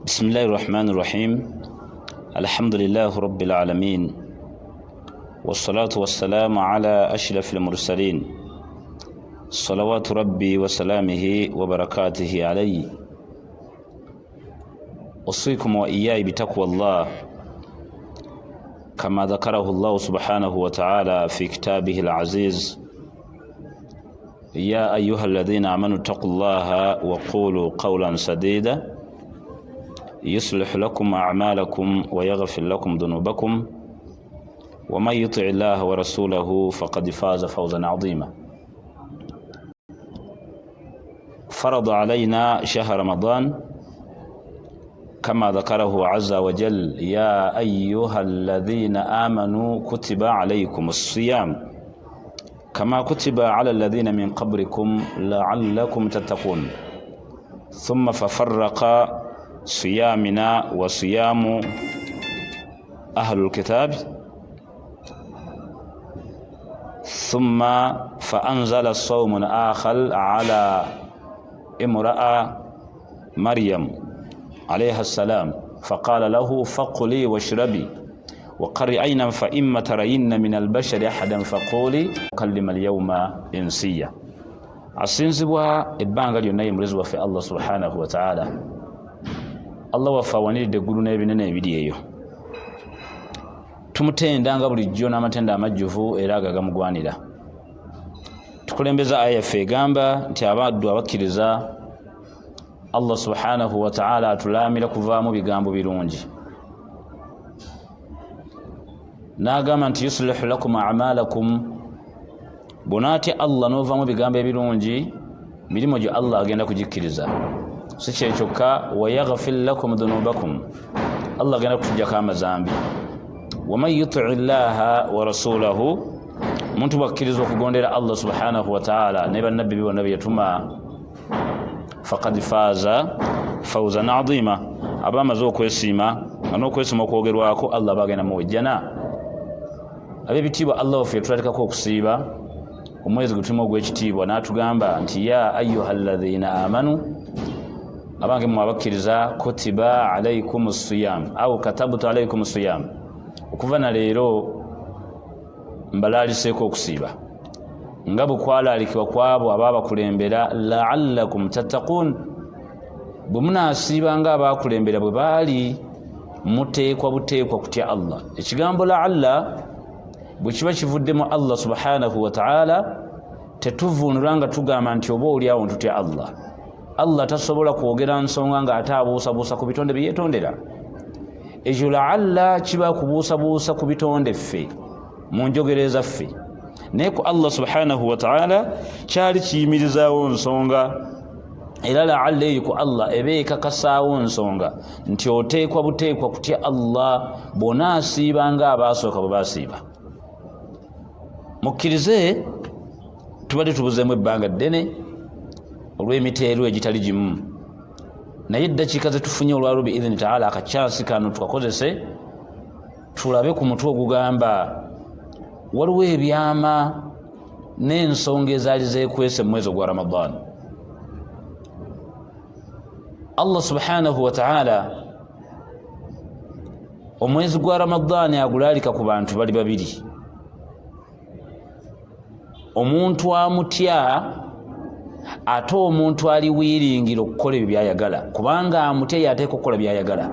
بسم الله الرحمن الرحيم. الحمد لله رب العالمين، والصلاة والسلام على أشرف المرسلين، صلوات ربي وسلامه وبركاته عليه. أوصيكم وإياي بتقوى الله كما ذكره الله سبحانه وتعالى في كتابه العزيز: يا أيها الذين آمنوا اتقوا الله وقولوا قولا سديدا يصلح لكم أعمالكم ويغفر لكم ذنوبكم ومن يطع الله ورسوله فقد فاز فوزا عظيما. فرض علينا شهر رمضان كما ذكره عز وجل: يا أيها الذين آمنوا كتب عليكم الصيام كما كتب على الذين من قبلكم لعلكم تتقون. ثم ففرق صيامنا وصيام أهل الكتاب، ثم فأنزل صوم آخر على امرأة مريم عليها السلام، فقال له: فقلي واشربي وقري عينا فإما ترين من البشر أحدا فقولي كلم اليوم إنسيا. asinzibwa ebbanga lyonna emulezi waffe Allah subhanahu wa ta'ala. Allah waffe awaniridde eggulu n'ebinene ebiri eyo. Tumutendanga bulijjo n'amatenda amajjuvu era agagamugwanira. Tukulembeza aya yaffe egamba nti abaddu abakkiriza Allah subhanahu wa ta'ala atulaamira kuvaamu bigambo birungi. N'agamba nti yuslihu lakum a'malakum, bonaati Allah n'ovaamu bigambo ebirungi, mirimu gyo Allah agenda kugikkiriza. Si kye kyokka, wa yaghfir lakum dhunubakum, Allah agenda kutujjako amazambi. Wa man yuti' llaha wa rasulahu, omuntu bwakkiriza okugondera Allah subhanahu wa ta'ala ne bannabbi be bonna be yatuma, faqad faaza fawzan adhima, aba amaze okwesiima nga n'okwesiima okwogerwako Allah bagenda muwejjana. Ab'ebitiibwa Allah waffe tulatekako okusiiba omwezi gwe tulimu ogw'ekitiibwa, n'atugamba nti ya ayyuha alladhina amanu, abange mmwe abakkiriza, kutiba alaykum siyam au katabtu alaykum siyam, okuva na leero mbalaaliseeko okusiiba nga bwe kwalaalikibwa kwabo abaabakulembera, la'allakum tattaqun, bwe munaasiiba nga abaakulembera bwe baali, muteekwa buteekwa kutya Allah. Ekigambo la'alla bwe kiba kivuddemu Allah subhanahu wa ta'ala, tetuvuunula nga tugamba nti oba oliawo ntutya Allah. Allah tasobola kwogera nsonga nga ate abuusabuusa ku bitonde bye yeetondera. Ekyo la'alla kiba kubuusabuusa ku bitonde ffe mu njogera ezaffe, naye ku Allah subhanahu wa ta'ala kyali kiyimirizaawo nsonga, era la'alla eyo ku Allah eba ekakasaawo nsonga nti oteekwa buteekwa kutya Allah bw'onaasiiba nga abaasooka bwe baasiiba. Mukkirize tubadde tubuzeemu ebbanga ddene olw'emiteero egitali gimu, naye eddakiika ze tufunye olwalwo biidhini ta'ala akacyansi kano tukakozese tulabe ku mutwe ogugamba waliwo ebyama n'ensonga ezaali zeekwese mu mwezi ogwa Ramadan. Allah subhanahu wa ta'ala omwezi gwa Ramadan agulaalika ku bantu bali babiri: omuntu amutya ate omuntu ali wiringira okukola ebyo byayagala, kubanga amutya yateeka okukola byayagala.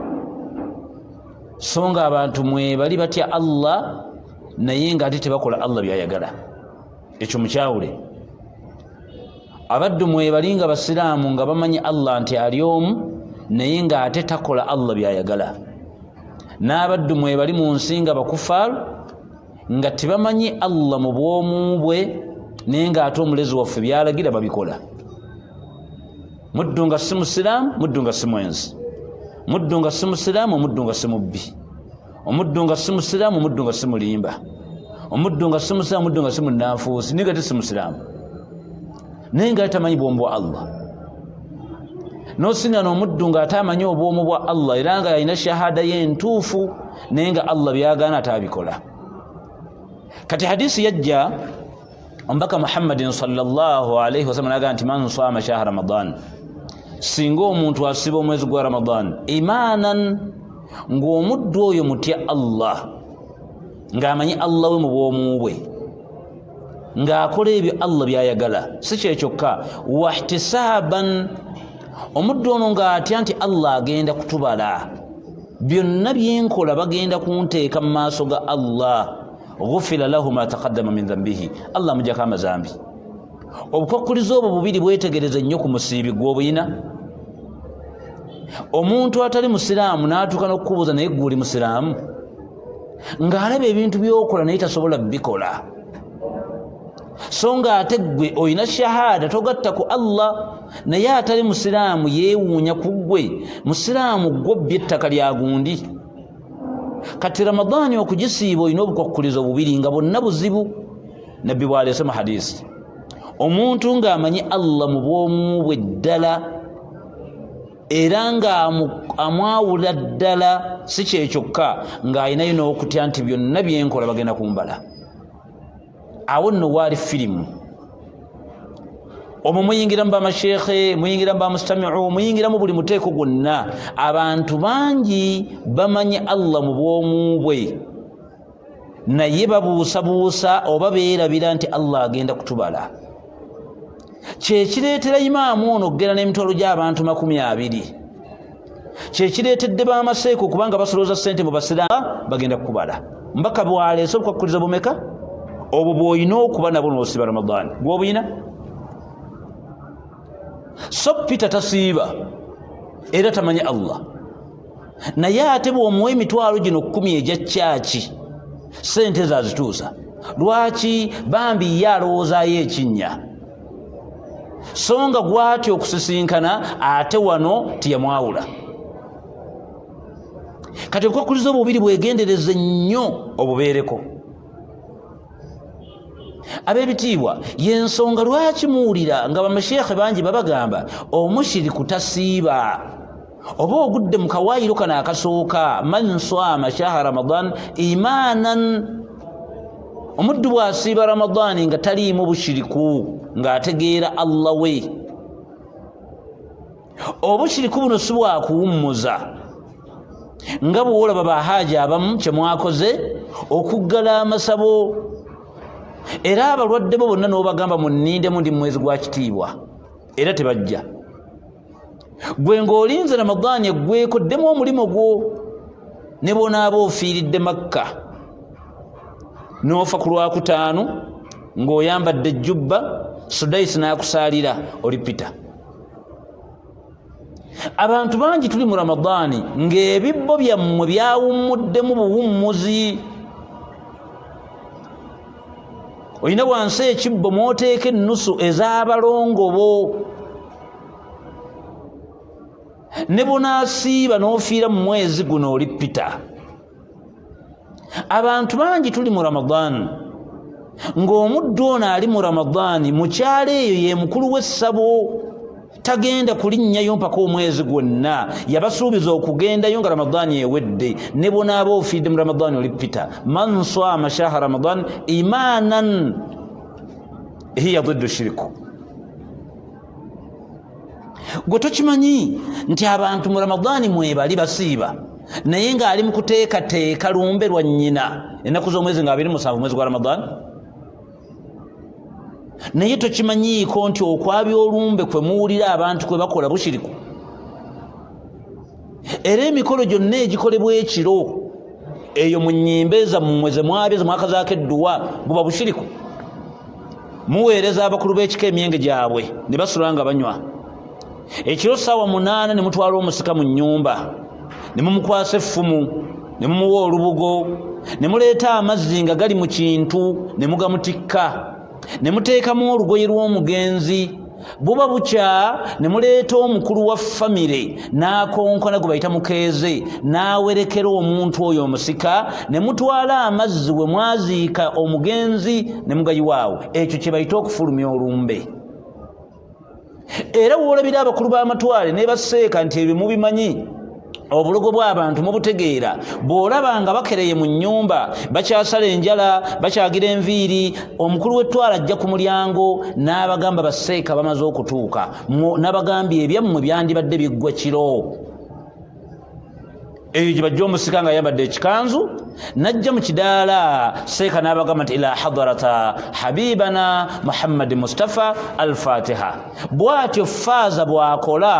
So nga abantu mwe bali batya Allah naye nga ate tebakola Allah byayagala. Ekyo mukyawule. Abaddu mwe bali nga basiraamu nga bamanyi Allah nti ali omu naye nga ate takola Allah byayagala. N'abaddu mwe bali mu nsi nga bakufaaru nga tebamanyi Allah mu bwomu bwe naye nga ate omulezi waffe byalagira babikola. Muddu nga si musiraamu, muddu nga si mwenzi, muddu nga si musiraamu, omuddu nga si mubbi, omuddu nga si musiraamu, omuddu nga si mulimba, omuddu nga si musiraamu, omuddu nga si munnanfuusi, naye nga te si musiraamu, naye nga tamanyi bwomu bwa Allah. N'osinga n'omuddu nga atamanyi obwomu bwa Allah era nga alina shahada ye entuufu naye nga Allah byagaana atabikola. Kati hadisi yajja omubaka Muhammadin sallallahu alayhi wasallam n'agamba nti man saama shahra Ramadan singa omuntu asiba omwezi gwa Ramadan imanan ng'omuddu oyo mutya Allah ng'amanyi Allah we mu bwomu bwe ng'akola ebyo Allah by'ayagala si kyekyokka wahtisaban omuddu ono ng'atya nti Allah agenda kutubala byonna byenkola bagenda kunteeka mu maaso ga Allah ghufira lahu ma taqaddama min dhanbihi Allah mujjako amazambi obukwakuliza obwo bubiri bwetegereze nnyo ku musiibi gw'obuyina omuntu atali musiraamu n'atuuka n'okukubuuza naye ggwe oli musiraamu ng'alaba ebintu by'okola naye tasobola bikola so ng'ate ggwe olina shahada togatta ku Allah naye atali musiraamu yeewuunya ku ggwe musiraamu gw'obbye ettaka lya gundi kati Ramadani okugisiiba olina obukwakkulizo bubiri nga bonna buzibu nabbi bw'aleese mu hadisi omuntu ng'amanyi Allah mu bwomu bwe ddala era ng'amwawula ddala si kyekyokka ng'alinayo n'okutya nti byonna byenkola bagenda kumbala awo nno waali firimu omwo muyingira mu bamasheekhe muyingira mu bamustamiu muyingira mu buli muteeko gwonna abantu bangi bamanyi Allah mu bwomu bwe naye babuusabuusa oba beerabira nti Allah agenda kutubala kyekireetera imaamu ono okugenda n'emitwalo gy'abantu 20 kyekireetedde bamaseeko kubanga basolooza ssente mu basiraamu bagenda kukubala mbaka bwaleese obukwakuliza bumeka obwo bw'olina okuba nabwo n'osiba Ramadani gw'obuyina so Peter tasiiba era tamanyi Allah naye ate bw'omuwa emitwalo gino 10 egya kyaki ssente zazituusa lwaki bambi ye alowoozaayo ekinnya so nga gwatyo okusisinkana ate wano tiyamwawula kati obukwakuliza obubiri bwegendereze nnyo obubeereko ab'ebitiibwa y'ensonga lwaki muwulira nga bamasheekhe bangi babagamba omushiriku tasiiba oba ogudde mu kawaayiro kano akasooka man swama shahra Ramadan imanan omuddu bw'asiiba Ramadani nga taliimu bushiriku ng'ategeera Allah we obushiriku buno si bwakuwummuza nga bw'olaba bahaaja abamu kye mwakoze okuggala amasabo era abalwadde bo bonna n'obagamba munnindemu ndi mu mwezi gwa kitiibwa era tebajja gwe ng'olinze Ramadani eggweko ddemu omulimo gwo ne bonaaba ofiiridde Makka n'ofa ku Lwakutaano ng'oyambadde ejjubba Sudaisi n'akusaalira oli Peter abantu bangi tuli mu Ramadani ng'ebibbo byammwe byawummuddemu buwummuzi olina wansi ekibbo mw'oteeka ennusu ez'abalongobo ne bonaasiiba n'ofiira mu mwezi guno oli Peter abantu bangi tuli mu Ramadani ng'omuddu ono ali mu Ramadani mukyalo eyo ye mukulu w'essabo tagenda kulinnyayo mpaka omwezi gwonna yabasuubiza okugendayo nga Ramadani ewedde ne bonaaba ofiidde mu Ramadani oli Peter man swama shahra Ramadan imanan hiya diddu shiriku gwe tokimanyi nti abantu mu Ramadani mwebali basiiba naye ng'ali mu kuteekateeka lumbe lwa nnyina ennaku z'omwezi nga 27 mwezi gwa Ramadani naye tokimanyiiko nti okwabya olumbe kwe muwulira abantu kwe bakola bushiriku era emikolo gyonna egikolebwa ekiro eyo mu nnyimbe zammwe ze mwabya ze mwakazaako edduwa guba bushiriku muweereza abakulu b'ekika emyenge gyabwe ne basula nga banywa ekiro ssaawa 8 ne mutwala omusika mu nnyumba ne mumukwasa effumu ne mumuwa olubugo ne muleeta amazzi nga gali mu kintu ne mugamutikka ne muteekamu olugoye lw'omugenzi buba bukya ne muleeta omukulu wa famire n'akonkona gwe bayita mukeeze n'awerekera omuntu oyo omusika ne mutwala amazzi we mwaziika omugenzi ne mugayiwaawo ekyo kye bayita okufulumya olumbe era woolabira abakulu b'amatwale ne baseeka nti ebyo mubimanyi obulogo bw'abantu mubutegeera bw'olaba nga bakereye mu nnyumba bakyasala enjala bakyagira enviiri omukulu w'ettwala ajja ku mulyango n'abagamba baseeka bamaze okutuuka n'abagambye ebyammwe byandibadde biggwa kiro eyo gye bajja omusika nga ayambadde ekikanzu najja mu kidaala seeka n'abagamba nti ila hadarata habibana muhammadi mustafa al-fatiha bw'atyo faaza bw'akola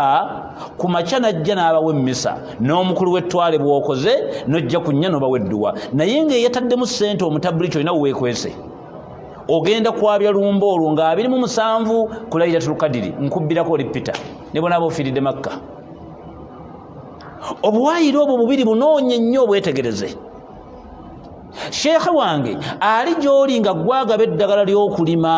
ku makya najja n'abawa emmisa n'omukulu w'ettwale bw'okoze n'ojja ku nnya n'obawa edduwa naye ng'eyataddemu ssente omutabuliki olina weweekwese ogenda kwabya lumba olwo nga 27 ku Laylatul Qadiri nkubbirako olipita ne bonaaba ofiiridde Makka obuwaayire obwo bubiri bunoonye nnyo obwetegereze sheekhe wange ali gy'oli nga gwagaba eddagala ly'okulima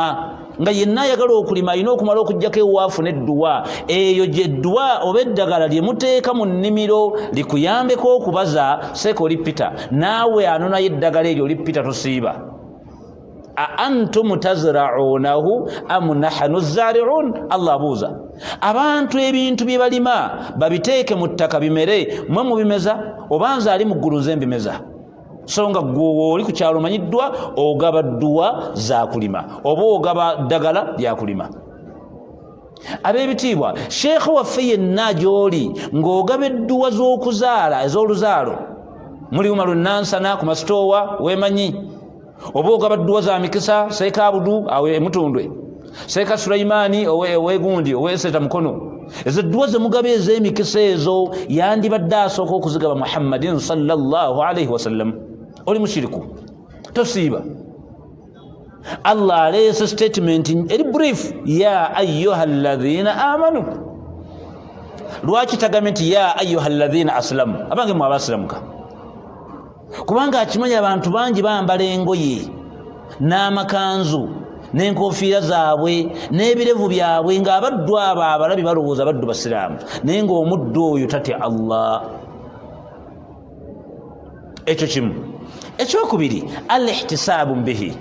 nga yenna ayagala okulima alina okumala okugjako ewaafu n'edduwa eyo gy'edduwa oba eddagala lye muteeka mu nnimiro likuyambeko okubaza seeka olipita naawe anonayo eddagala eryo olipita tosiiba aantum tazra'unahu am nahnu zari'un Allah abuuza abantu ebintu bye balima babiteeke mu ttaka bimere mwe mubimeza oba nze ali mu ggulu nze mbimeza so nga gwe oli ku kyalo omanyiddwa ogaba dduwa za kulima oba ogaba ddagala lya kulima ab'ebitiibwa sheekhe waffe yenna gy'oli ng'ogaba edduwa z'okuzaala ez'oluzaalo mulimu malunansana ku masitoowa weemanyi oba ogaba dduwa za mikisa seeka abudu awe emutundwe seeka Sulaimaani owegundi oweseta mukono ezo dduwa ze mugaba ez'emikisa ezo yandibadde asooka okuzigaba Muhammadin sallallahu alaihi wasallam oli mushiriku tosiiba Allah aleese statement eri brief ya ayyuha alladhina amanu lwaki tagame nti ya ayyuha alladhina aslamu abange mwe abasilamuka kubanga akimanya abantu bangi bambala engoye n'amakanzu n'enkofiira zaabwe n'ebirevu byabwe ng'abaddu abo abalabi balowooza baddu basiraamu naye ng'omuddu oyo tatya Allah ekyo kimu ekyokubiri al-ihtisaabu bihi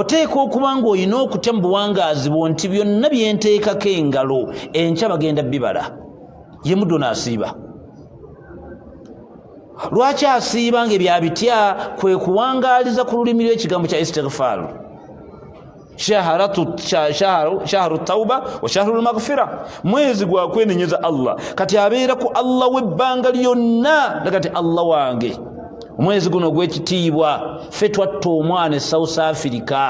oteeka okuba ng'olina okutya mu buwangaazi bwo nti byonna byenteekako engalo enkya bagenda bibala ye muddu n'asiiba lwaki asiiba ng'ebyabitya kwe kuwangaaliza ku lulimi lw'ekigambo kya istighfar shahru tauba wa shahru maghfira mwezi gwa kwenenyeza Allah kati abeera ku Allah w'ebbanga lyonna nakati Allah wange omwezi guno gw'ekitiibwa ffe twatta omwana e South Africa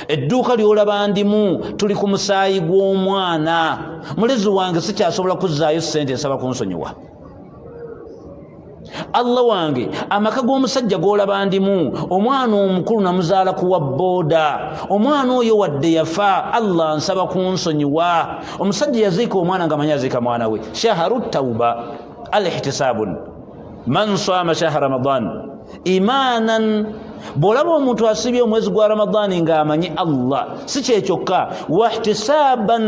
edduuka ly'olaba ndimu tuli ku musaayi gw'omwana mulezi wange sikyasobola kuzzaayo ssente nsaba kunsonyiwa Allah wange amaka g'omusajja g'olaba ndimu omwana omukulu namuzaala kuwa booda omwana oyo wadde yafa Allah nsaba kunsonyiwa omusajja yaziika omwana nga manyi aziika mwana we shahru tauba al-ihtisaabun man saama shahra ramadan imanan bw'olaba omuntu asibye omwezi gwa ramadaani ng'amanyi Allah si kyekyokka wa ihtisaaban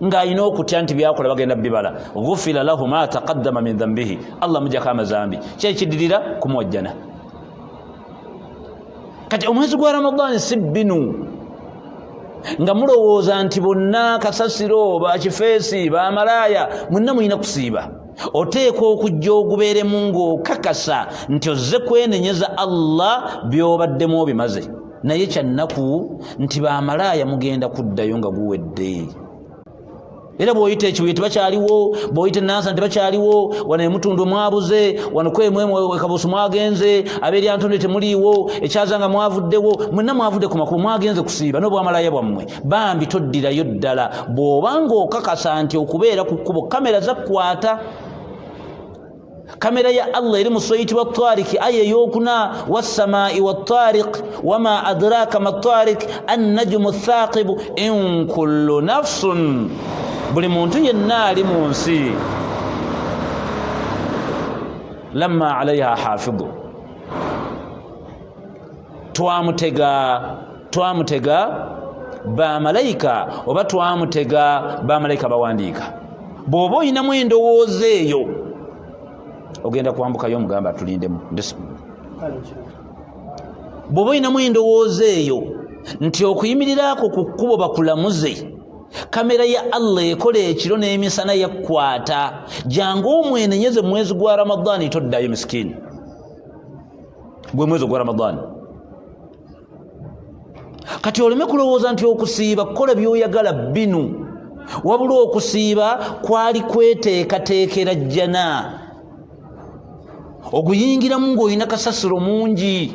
ng'alina okutya nti byakola bagenda bibala ghufira lahu ma taqaddama min dhanbihi Allah mujjako amazambi kyekidirira kumwojjana kati omwezi gwa ramadaani si binu nga mulowooza nti bonna kasasiro bakifeesi bamalaaya mwenna mulina kusiiba oteeka okujja ogubeeremu ng'okakasa nti ozze kwenenyeza Allah by'obaddemu obimaze naye kyannaku nti bamalaaya mugenda kuddayo nga guwedde era bw'oyita ekibuye tebakyaliwo bw'oyita enansa tebakyaliwo wano emutundu mwabuze wano kwemwe kabuusu mwagenze abeeryantonde temuliiwo ekyazanga mwavuddewo mwenna mwavudde ku makubo mwagenze kusiiba n'obwamalaaya bwammwe bambi toddirayo ddala bw'obanga okakasa nti okubeera ku kkubo kamera zakkwata kamera ya Allah eri mu Surati wat-Tariq aya eyokuna was-samaa'i wat-tariq wama adraka mat-tariq an-najmu ath-thaqib in kullu nafsin buli muntu yenna ali mu nsi lamma alayha hafidhu twamutega bamalayika oba twamutega bamalayika bawandiika bw'oba oyinamu endowooza eyo ogenda kwambukayo omugamba atulindemu bw'oba oyinamu endowooza eyo nti okuyimiriraako ku kkubo bakulamuze kamera ya Allah ekola ekiro n'emisana yakwata jangu omwenenyeze mwezi gwa Ramadhani toddayo miskini gwe mwezi gwa Ramadhani kati oleme kulowooza nti okusiiba kukola byoyagala binu wabula okusiiba kwali kweteekateekera jjana oguyingiramu ng'olina kasasiro mungi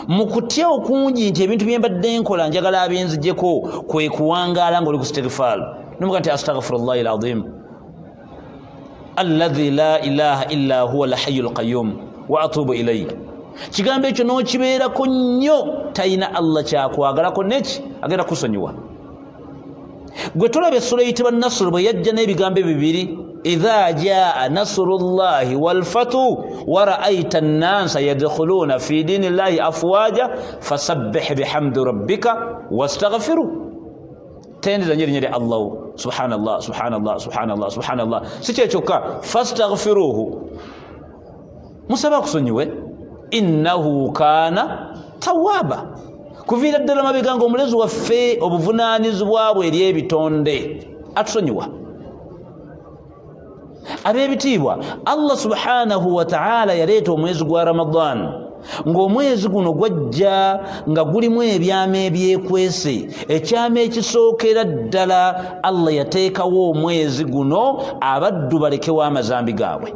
mu kutya okungi nti ebintu bye mbadde nkola njagala abenzijjeko kwe kuwangaala ng'oli ku istighfar nomuga nti astaghfirullahi alazim alladhi la ilaha illa huwa alhayyul qayyum wa atubu ilayhi kigambo ekyo n'okibeerako nnyo talina Allah kyakwagalako neki agenda kusonyiwa gwe tolaba essula eyitibwa nasuru bwe yajja n'ebigambo bibiri idha jaa nasrullahi walfatu wa ra'aita an-nasa yadkhuluna fi dinillahi afwaja fasabbih bihamdi rabbika wastaghfiru tendeza nyeri Allah subhanallah subhanallah subhanallah subhanallah siche kyokka fastaghfiruhu musaba kusonyiwe innahu kana tawwaba kuviira ddala mabega ng'omulezi waffe obuvunaanyizibwa bwe eri ebitonde atusonyiwa ab'ebitiibwa Allah subhanahu wa ta'ala yaleeta omwezi gwa Ramadan ng'omwezi guno gwajja nga gulimu ebyama ebyekwese ekyama ekisookera ddala Allah yateekawo omwezi guno abaddu balekewo amazambi gaabwe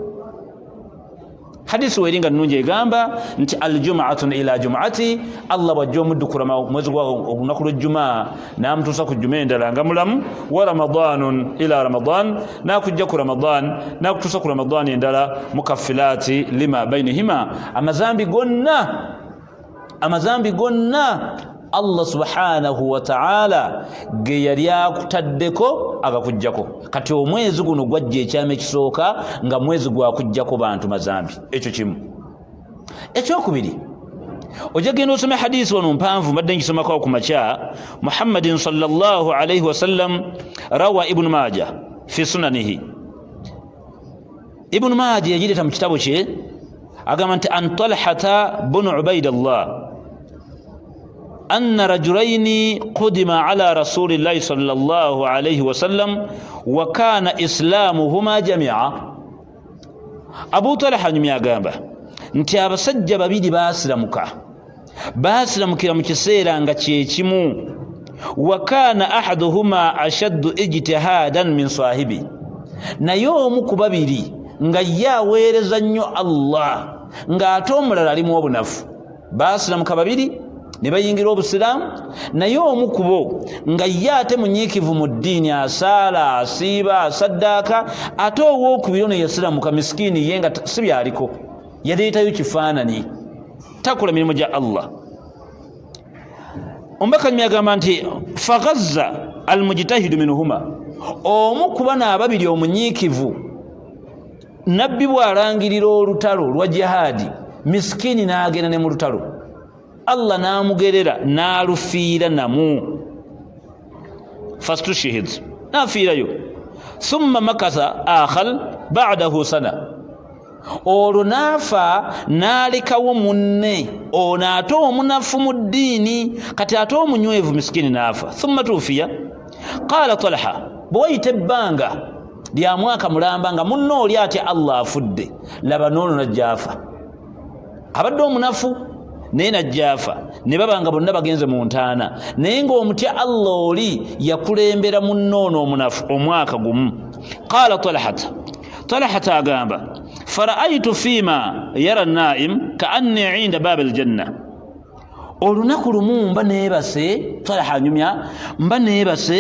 hadisi weringa nnungi egamba nti aljumaatun ila jumaati Allah bwajja omuddukula mwezi gwa olunaku lw'ejjumaa n'amutuusa ku jjuma endala nga mulamu wa ramadanun ila ramadan n'akujja ku ramadan n'akutuusa ku ramadan endala mukaffilaati lima bainihima amazambi gonna Allah subhanahu wa ta'ala ge yali akutaddeko agakujjako kati omwezi guno gwajja ekyama ekisooka nga mwezi gwakujjako bantu mazambi ekyo kimu ekyokubiri ojja genda osome hadisi wano mpanvu mbadde nkisomako ku makya Muhammadin sallallahu alayhi wasallam rawa ibn Majah fi sunanihi ibn Majah yagireeta mu kitabo kye agamba nti an Talhata bin Ubaidallah أن رجلين قدم على رسول الله صلى الله عليه وسلم وكان إسلامهما جميعا أبو طلحة نمي أغامبا nti abasajja babiri baasiramukira mu kiseera nga kyekimu wa kana ahaduhuma ashaddu ijtihadan min sahibi naye omu ku babiri nga ye aweereza nnyo Allah ng'ate omulala alimu obunafu baasiramuka babiri ne bayingira obusiraamu naye omu ku bo nga ye ate munyiikivu mu ddiini asaala asiiba asaddaaka ate owookubiri ono yasiramuka miskiini ye nga si byaliko yaleetayo kifaanani takola mirimu gya Allah omubaka nyumi agamba nti faghazza almujtahidu minhuma omu ku bano ababiri omunyiikivu nabbi bw'alangirira olutalo lwa jihaadi miskiini n'agenda ne mu lutalo Allah n'amugerera n'alufiira namu fastushhid n'afiirayo thumma makatha akhal ba'dahu sana olwo n'afa n'alekawo munne ono ate omunafu mu ddiini kati ate omunywevu miskini n'afa thumma tuufiya qaala Talha bwe wayita ebbanga lya mwaka mulamba nga munne oli ate Allah afudde laba n'ono najja afa abadde omunafu naye najja afa ne babanga bonna bagenze mu ntaana naye ng'omutya Allah oli yakulembera munne ono omunafu omwaka gumu qaala Talhata agamba fara'aytu fima yara an-na'im ka'anni 'inda bab al-janna olunaku lumu mba neebase Talha anyumya mba neebase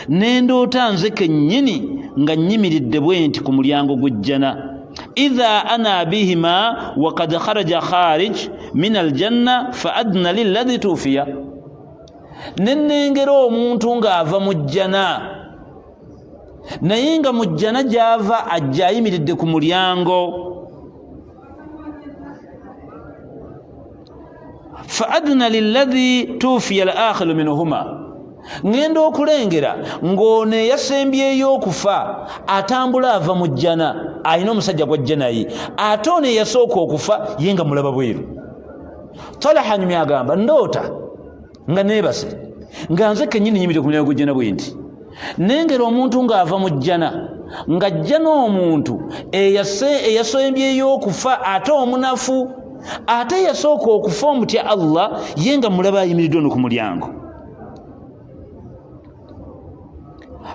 nendoota nze kennyini nga nnyimiridde bwe nti ku mulyango gw'ejjana idha ana bihima wa qad kharaja kharij min al-janna fa adna lilladhi tufiya nennengera omuntu ng'ava mu jjana naye nga mu jjana gy'ava ajja ayimiridde ku mulyango fa adna lilladhi tufiya al-akhiru minhuma ngenda okulengera ng'ono eyasembyeyo okufa atambula ava mu jjana alina omusajja gwajja naye ate ono eyasooka okufa ye nga mulaba bweru Talha nyumi agamba ndoota nga neebase nga nze kennyini nyimire ku mulyango gw'ejjana bwe nti nengera omuntu ng'ava mu jjana ng'ajja n'omuntu eyasembyeyo okufa ate omunafu ate yasooka okufa omutya Allah ye nga mulaba ayimiridde ono ku mulyango.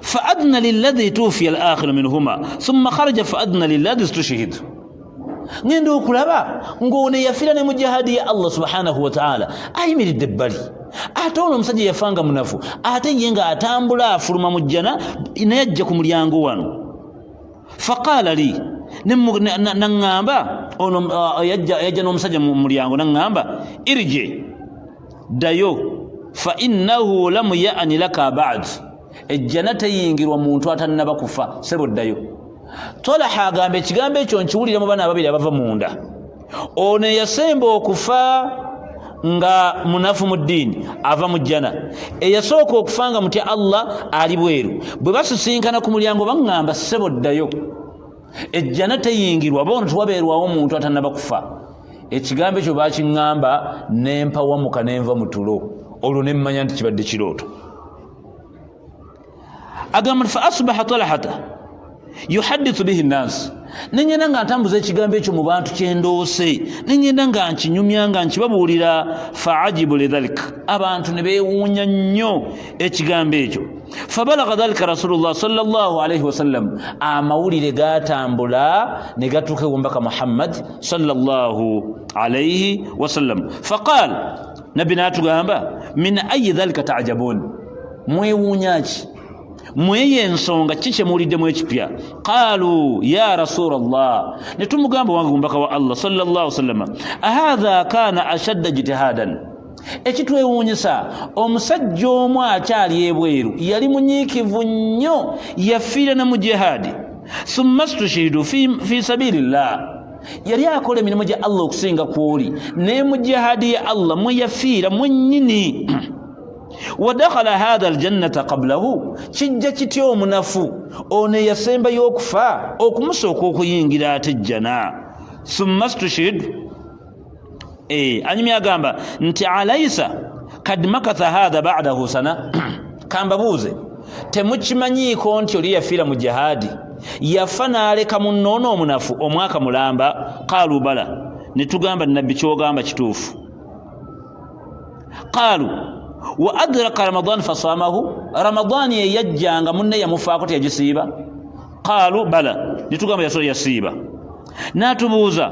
فأذن للذي توفي الآخر منهما ثم خرج فأذن للذي استشهد. ngenda okulaba ng'ono yafira ne mu jihadi ya Allah subhanahu wa ta'ala ayimiridde ebbali ate ono omusajja yafanga munafu ate ye nga atambula afuluma mu jjana naye ajja ku mulyango wano. faqaala li naŋŋamba ono yajja n'omusajja mu mulyango naŋŋamba irje ddayo fa innahu lam ya'ni laka ba'd ejjana teyingirwa muntu atannaba kufa sebo ddayo. Tolaha agamba ekigambo ekyo nkiwulira mu bana ababiri abava munda. Ono yasemba okufa nga munafu mu ddiini ava mu jjana, eyasooka okufa nga mutya Allah ali bweru. Bwe basisinkana ku mulyango baŋŋamba ssebo ddayo, ejjana teyingirwa bono tewabeerwawo muntu atannaba kufa. Ekigambo ekyo bakiŋŋamba nempawamuka nenva mu tulo, olwo ne mmanya nti kibadde kirooto. Agamba fa asbaha Talhata yuhaddithu bihi nnas, nengenda nga ntambuza ekigambo ekyo mu bantu kyendoose, nengenda nga nkinyumya nga nkibabuulira. Faajibu lidhalik, abantu ne beewuunya nnyo ekigambo ekyo. Fabalaga dhalika Rasulullah sallallahu alaihi wasallam, amawulire gatambula ne gatuuka ewumbaka Muhammad sallallahu alaihi wasallam. Faqal, nabbi n'atugamba min ayi dhalika ta'jabun, mwewuunya ki, mweye ensonga kiki kyemuwuliddemu ekipya? Qaalu ya Rasulallah, ne tumugamba wange omubaka wa Allah sallallahu alaihi wasallam, ahadha kana ashadda jitihadan, ekitwewuunyisa omusajja omu akyali ebweru yali munyiikivu nnyo, yafiira ne mu jihadi. Thumma stushihidu fi sabilillah, yali akola emirimu gya Allah okusinga kwoli, ne mu jihadi ya Allah mwe yafiira mwennyini. Wadakhala hadha aljannata qablahu, kijja kitya omunafu ono yasembayo okufa okumusooka okuyingira ate jjana. Thumma stushhid, anyumye agamba nti alaysa kad makatha hadha ba'dahu sana, kambabuuze temukimanyiiko nti oli yafiira mu jihadi yafa n'aleka munnoono omunafu omwaka mulamba? Qaalu bala, ne tugamba nabbi kyogamba kituufu. Qaalu wa adraka Ramadan fasamahu, Ramadan ye yajjanga munne yamufaako teyagisiiba? Qaalu bala, ne tugamba yasiiba. N'atubuuza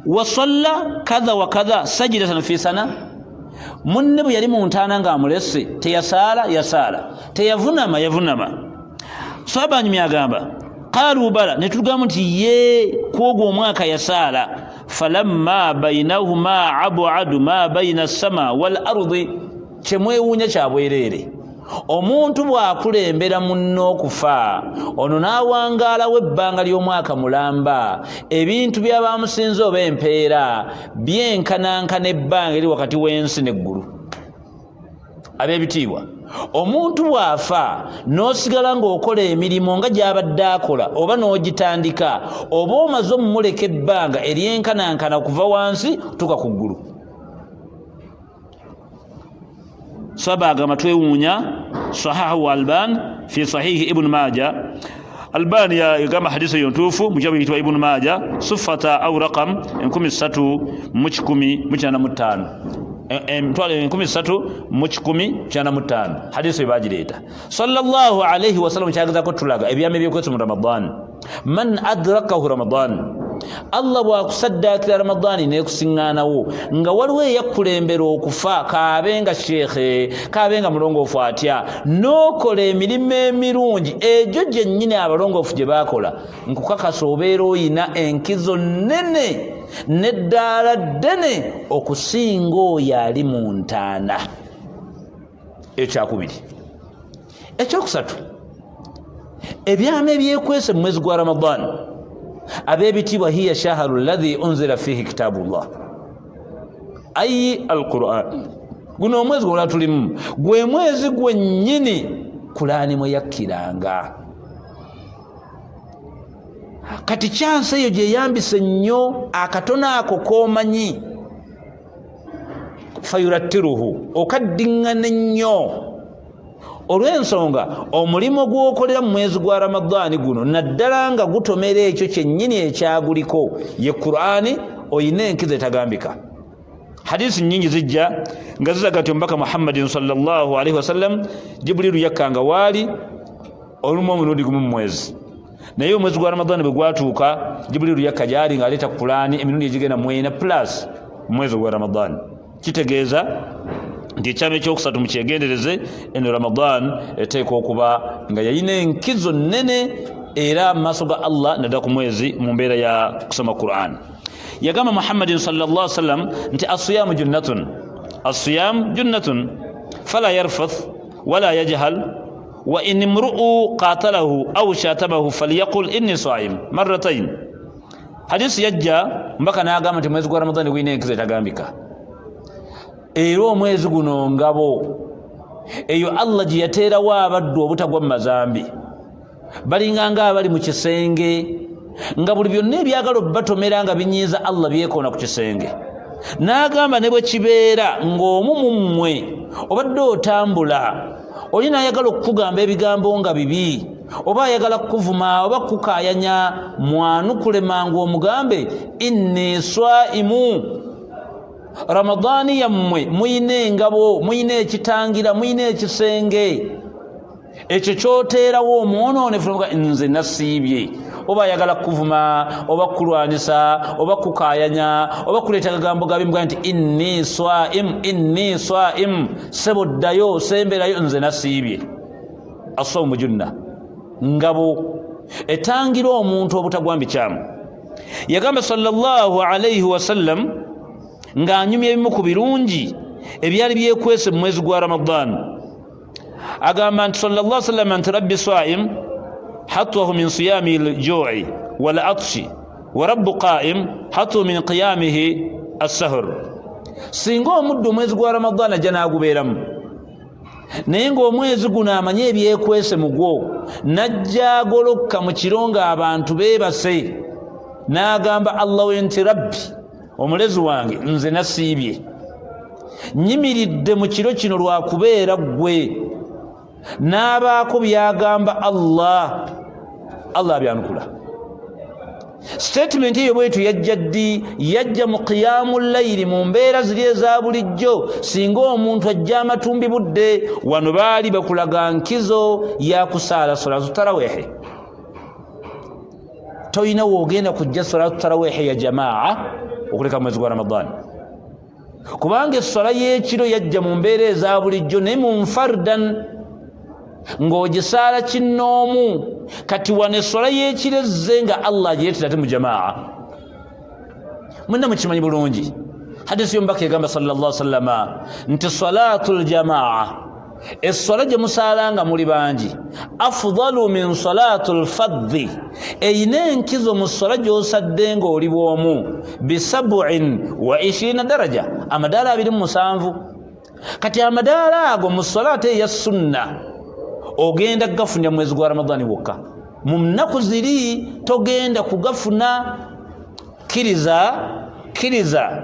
wasalla kadha wa kadha sajidatan fi sana, munne bwe yali mu ntaana ng'amulesse teyasaala? Yasaala. Teyavunama? Yavunama. Sahaba anyumya agamba qaalu bala, ne tugamba nti ye kwogwo omwaka yasaala. Falamma bainahuma abuadu ma baina sama wal ardi, kyemwewuunya kya bwereere. Omuntu bw'akulembera munno okufa, ono n'awangaalawo ebbanga ly'omwaka mulamba, ebintu by'abamusinze oba empeera byenkanankana ebbanga eri wakati w'ensi n'eggulu. Ab'ebitiibwa, omuntu bw'afa n'osigala ng'okola emirimu nga gy'abadde akola, oba n'ogitandika, oba omaze omumuleka ebbanga eryenkanankana kuva wansi tuka ku ggulu. Saba agamba twewuunya. Sahahu Alban fi sahihi Ibn Majah, Albani yagamba hadisi eyo ntuufu mu kitabo ekiyitibwa Ibn Majah sufata au raqam 13,195, 13,195 hadisi bagireeta. Sallallahu alaihi wasallam kyagezako tulaga ebyama ebyokwesa mu Ramadan. Man adrakahu Ramadan, Allah bw'akusaddaakira Ramadani n'ekusiŋŋaanawo nga waliwo eyakulembera okufa, kaabenga shekhe, kaabenga mulongoofu atya, n'okola emirimu emirungi egyo gyennyini abalongoofu gye baakola, nkukakasa obeera oyina enkizo nnene n'eddaala ddene okusinga oyo ali mu ntaana. Ekyakubiri. Ekyokusatu, ebyama ebyekwese mu mwezi gwa Ramadani. Ab'ebitiibwa hiya shahru alladhi unzila fihi kitabullah, ayi alquran. Guno omwezi gwola tulimu gwe mwezi gwennyini Kurani mwe yakkiranga. Kati kyansi eyo gye yambise nnyo akatono ako k'omanyi, fayurattiruhu, okaddiŋŋana ennyo olw'ensonga omulimo gw'okolera mu mwezi gwa Ramadani guno naddala nga gutomera ekyo kyennyini ekyaguliko ye Qur'ani oyina enkizo etagambika. Hadisi nyingi zijja nga zizaga nti omubaka Muhammadin sallallahu alaihi wasallam Jibrilu yakkanga waali olumu omulundi gumu mu mwezi, naye omwezi gwa Ramadani bwe gwatuuka Jibrilu yakka gyali ng'aleeta Qur'ani emirundi egigenda 4 plus mu mwezi gwa Ramadani. Kitegeeza nti ekyama ekyokusatu mukyegendereze eno Ramadan eteeka okuba nga yalina enkizo nnene era mu maaso ga Allah nadda ku mwezi mu mbeera ya kusoma Qur'an. Yagamba Muhammadin sallallahu alaihi wasallam nti asiyamu junnatun fala yarfath wala yajhal wa in imru'u qatalahu aw shatamahu falyaqul inni sa'im marratayn. Hadisi yajja mbaka n'agamba nti mwezi gwa Ramadan gwina enkizo etagambika. Era omwezi guno ngabo eyo Allah gye yateerawo abaddu obutagwa mu mazambi, balinganga abali mu kisenge nga buli byonna ebyagala obbatomera nga binyiiza Allah byekoona ku kisenge. N'agamba ne bwe kibeera ng'omu mu mmwe obadde otambula oli n'ayagala okukugamba ebigambo nga bibi oba ayagala kukuvuma oba kukaayanya, mwanukule mangu omugambe inni swaimu, Ramadani yammwe muyina engabo, muyina ekitangira, muyina ekisenge ekyo kyoteerawo omwonoonefu nga nze nasiibye, oba ayagala kuvuma oba kulwanisa oba kukaayanya oba kuleeta kagambo gabi mga nti inni swaim sebo ddayo semberayo nze nasiibye. Asawmu junna, ngabo etangira omuntu obutagwa bikyamu. Yagamba sallallahu alaihi wasallam ng'anyumya ebimu ku birungi ebyali byekwese mu mwezi gwa Ramadan. Agamba nti sallallahu alaihi wasallam nti rabbi sa'im hatwahu min siyami al-ju'i wal atshi wa rabbu qa'im hatu min qiyamihi as-sahr. Singa omuddu omwezi gwa Ramadan ajja n'agubeeramu naye ng'omwezi guno amanye ebyekwese mu gwo najja agolokka mu kiro ng'abantu beebase n'agamba Allah we nti rabbi omulezi wange nze nasiibye, nyimiridde mu kiro kino lwa kubeera ggwe, n'abaako byagamba Allah abyanukula. Statement eyo bwetu yajja ddi? Yajja mu qiyamul layli, mu mbeera ziri eza bulijjo. Singa omuntu ajja amatumbi budde, wano baali bakulaga nkizo ya kusaala salatu tarawehe. Toyina woogenda kujja salatu tarawehe ya jamaa okuleka mwezi gwa Ramadan, kubanga essala y'ekiro yajja mu mbeera eza bulijjo naye munfardan ng'ogisaala kinnoomu. Kati wano essala y'ekiro ezze nga Allah agireetera ate mu jamaa. Mwenna mukimanyi bulungi hadisi y'omubaka egamba sallallahu alaihi wasallam nti salatul jamaa, essala gye musaalanga muli bangi, afdalu min salatul fadhi, eyina enkizo mu ssala gy'osadde ng'oli bw'omu bi 27 daraja, amadaala 27. Kati amadaala ago mu ssala ate eya sunna ogenda kugafunira mwezi gwa Ramadani wokka. Mu nnaku ziri togenda kugafuna. Kiriza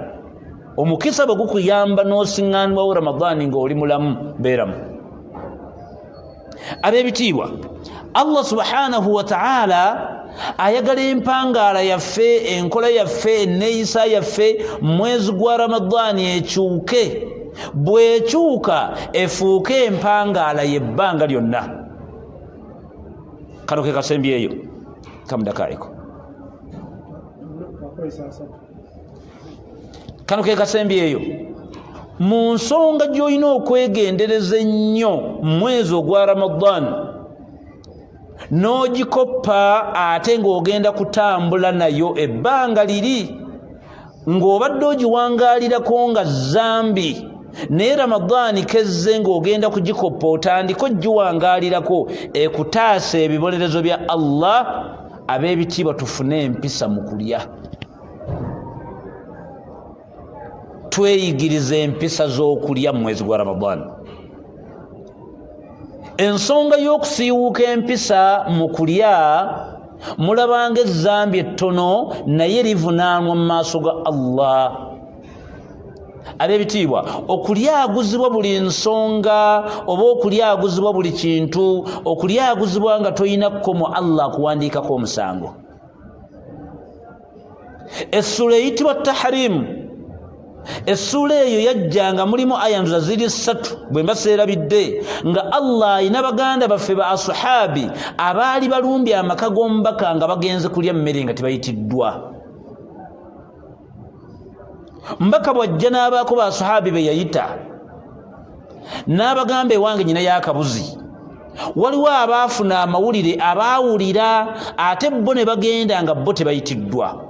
omukisa bwe gukuyamba n'osiŋŋaanwawo Ramadani ng'oli mulamu beeramu. Ab'ebitiibwa, Allah subhanahu wa ta'ala ayagala empangaala yaffe, enkola yaffe, enneeyisa yaffe mwezi gwa Ramadani ekyuke. Bw'ekyuka efuuke empangaala y'ebbanga lyonna. Kano ke kasembyeyo kamudakaayiko, kano ke kasembyeyo mu nsonga gy'olina okwegendereza ennyo mwezi ogwa Ramadan n'ogikoppa ate ng'ogenda kutambula nayo ebbanga liri ng'obadde ogiwangaalirako nga zambi, naye Ramadani kezze ng'ogenda kugikoppa otandika ogiwangaalirako ekutaasa ebibonerezo bya Allah. Ab'ebitiibwa tufune empisa mu kulya, tweyigiriza empisa z'okulya mu mwezi gwa Ramadan. Ensonga y'okusiiwuuka empisa mu kulya mulabanga ezzambi ettono naye livunaanwa mu maaso ga Allah. ab'ebitiibwa okulyaguzibwa buli nsonga oba okulyaguzibwa buli kintu okulyaguzibwa nga toyinako mu Allah kuwandiikako omusango. Essula eyitibwa tahrimu, essula eyo yajjanga mulimu aya nduza ziri 3 bwe mbaseerabidde nga Allah ayina baganda baffe ba ashabi abaali balumbye amaka g'omubaka nga bagenze kulya mmere nga tebayitiddwa. Mbaka bwajja n'abaako ba ashabi be yayita n'abagamba ewange nyina y'akabuzi, waliwo abaafuna amawulire abaawulira ate bo ne bagenda nga bo tebayitiddwa.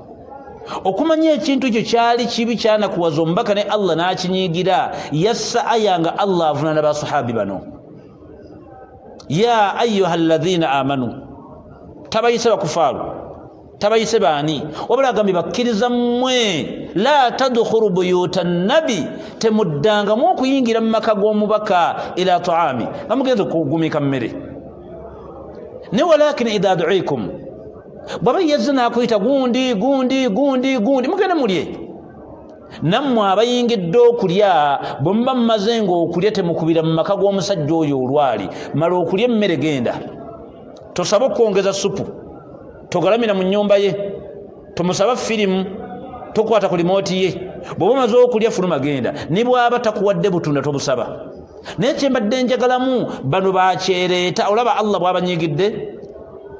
Okumanya ekintu ekyo kyali kibi kyanakuwaza omubaka ne Allah n'akinyiigira, yassa aya nga Allah avunaana basahabi bano. Ya ayyuha alladhina amanu, tabayise bakufaaru, tabayise baani, wabula agambye bakkiriza mmwe, la tadkhulu buyuta nabi, temuddangamu okuyingira mu maka g'omubaka ila taami nga mugenze okugumika mmere. Ne walakin idha du'ikum, bwaba yazze n'akuyita gundi mugende mulye. Nammwe abayingidde okulya bwe muba mumaze ng'okulya temukubira mu maka g'omusajja oyo olwali, mala okulya emmere genda. Tosaba okwongeza supu, togalamira mu nnyumba ye, tomusaba firimu, tokwata ku limooti ye. Bw'oba omaze okulya fuluma genda, ne bw'aba takuwadde butunda tobusaba. Naye kye mbadde njagalamu bano bakyereeta, olaba Allah bw'abanyiigidde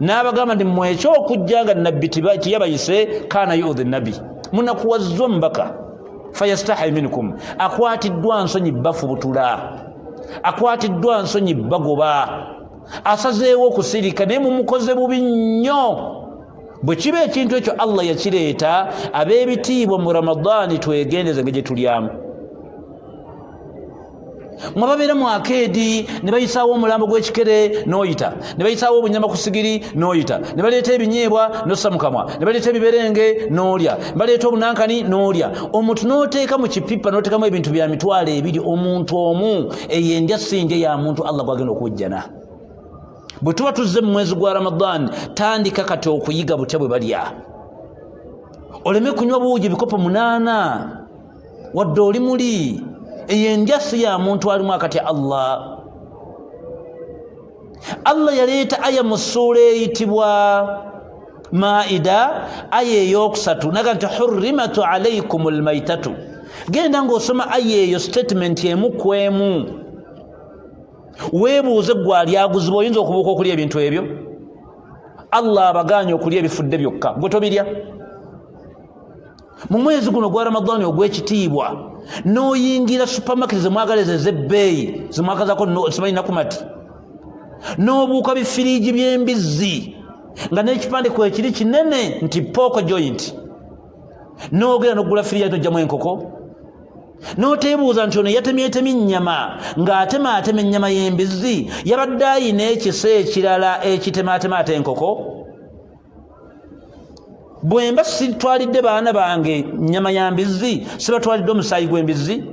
n'abagamba nti mmwe ekyokujja nga nabbi tiyabayise kaana yuudhi nabi, munakuwazzwa omubaka fayastahi minkum, akwatiddwa nsonyi bafubutula, akwatiddwa nsonyi bagoba, asazeewo okusirika naye mumukoze bubi nnyo. Bwe kiba ekintu ekyo Allah yakireeta, ab'ebitiibwa mu Ramadaani twegendeze nga gye tulyamu. Mwababeera mu akeedi ne bayisaawo omulambo gw'ekikere n'oyita, ne bayisaawo obunyama ku sigiri n'oyita, ne baleeta ebinyeebwa n'ossa mu kamwa, ne baleeta ebiberenge n'olya, ne baleeta obunankani n'olya. Omuntu n'oteeka mu kipipa n'oteekamu ebintu bya mitwalo 2, omuntu omu eyo endya sinje ya muntu Allah gwagenda okujjana. Bwe tuba tuzze mu mwezi gwa Ramadan, tandika kati okuyiga butya bwe balya. Oleme kunywa buugi bikopo 8 wadde oli muli. Eyo endya si ya muntu alimu akatya Allah. Allah yaleeta aya mu ssuula eyitibwa Maida, aya ey'okusatu naga nti hurrimatu alaykumul maitatu. Genda ng'osoma aya eyo statement emu ku emu, weebuuze ggwe alyaguzibwa oyinza okubuuka okulya ebintu ebyo. Allah abagaanye okulya ebifudde byokka, gwe tobirya. Mu mwezi guno gwa Ramadani ogw'ekitiibwa n'oyingira supermarket zemwagala ez'ebbeeyi zemwagazako simanyi nakumati, n'obuuka bifiriigi by'embizzi nga n'ekipande kwe kiri kinene nti pork joint, n'ogera n'ogula firiya tojjamu enkoko, n'oteebuuza nti ono yatemyetemye ennyama ng'atemaatema ennyama y'embizzi, yabadde ayina ekisa ekirala ekitemaatema ate enkoko. Bwemba sitwalidde baana bange nnyama ya mbizzi, sibatwalidde omusaayi gw'embizzi.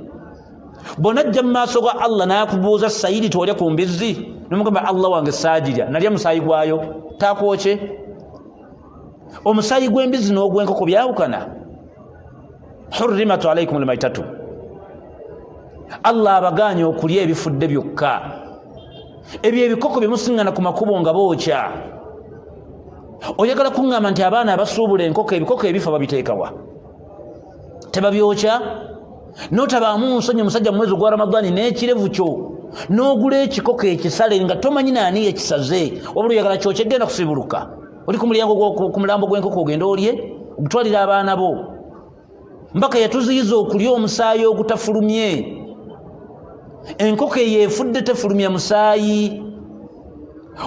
Bw'onajja mu maaso ga Allah n'akubuuza sayidi tolya ku mbizzi, n'omugamba Allah wange saagirya, nalya musaayi gwayo, taakwoke. Omusaayi gw'embizzi n'ogw'enkoko byawukana. Hurrimatu alaykum almaitatu. Allah abagaanye okulya ebifudde byokka, ebyo ebikoko bye musiŋŋana ku makubo nga bookya. Oyagala kuŋŋamba nti abaana abasuubula enkoko, ebikoko ebifa babiteekawa? Tebabyokya? N'otabaamu nsonyi omusajja mu mwezi gwa Ramadani n'ekirevu kyo n'ogula ekikoko ekisale nga tomanyi naani yekisaze, wabula oyagala kyokye, genda kusibuluka. Oli ku mulyango ku mulambo gw'enkoko ogenda olye, ogutwalira abaana bo. Mbaka yatuziyiza okulya omusaayi ogutafulumye. Enkoko eyo efudde tefulumya musaayi.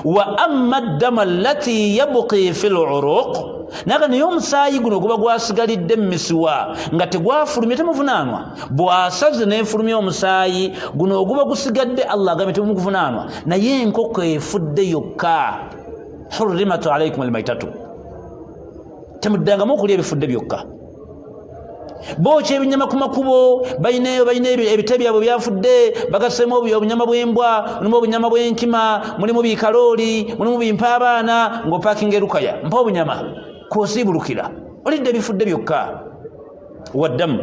Wa amma ddama allati yabqi fil uruq, naga naye omusaayi guno guba gwasigalidde mu misiwa nga tegwafulumye temuvunaanwa. Bw'asaze n'efulumya omusaayi guno oguba gusigadde, Allah agambye temumuvunaanwa. Naye enkoko efudde yokka, hurrimatu alaykum almaitatu, temuddangamu okulya ebifudde byokka. Bookya ebinyama ku makubo, balina ebite byabwe byafudde, bagassemu obunyama bw'embwa, mulimu obunyama bw'enkima, mulimu bikalooli, mulimu bimpa abaana, ng'opaakinga erukaya mpa obunyama kw'osiibulukira, olidde ebifudde byokka. Waddamu